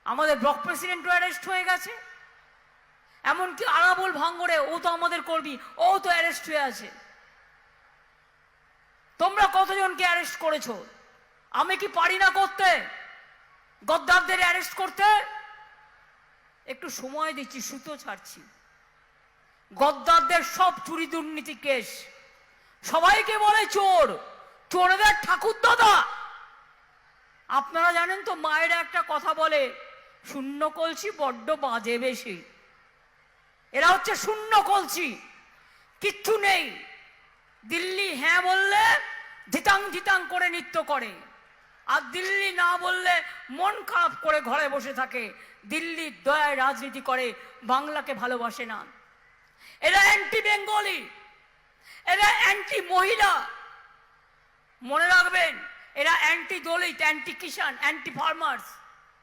আমাদের block প্রেসিডেন্টও arrest হয়ে গেছে, এমনকি আরাবুল ভাঙ্গরে ও তো আমাদের কর্মী, ও তো অ্যারেস্ট হয়ে আছে। তোমরা কতজনকে অ্যারেস্ট করেছো? আমি কি পারি না করতে? গদ্দারদের অ্যারেস্ট করতে একটু সময় দিচ্ছি, সুতো ছাড়ছি। গদ্দারদের সব চুরি দুর্নীতি কেস, সবাইকে বলে চোর, চোরদের ঠাকুর দাদা। আপনারা জানেন তো, মায়েরা একটা কথা বলে, শূন্য কলসি বড্ড বাজে বেশি। এরা হচ্ছে শূন্য কলসি, কিচ্ছু নেই। দিল্লি হ্যাঁ বললে ধিতাং ধিতাং করে নৃত্য করে, আর দিল্লি না বললে মন খারাপ করে ঘরে বসে থাকে। দিল্লির দয়ায় রাজনীতি করে, বাংলাকে ভালোবাসে না। এরা অ্যান্টি বেঙ্গলি, এরা অ্যান্টি মহিলা। মনে রাখবেন, এরা অ্যান্টি দলিত, অ্যান্টি কিষাণ, অ্যান্টি ফার্মার্স।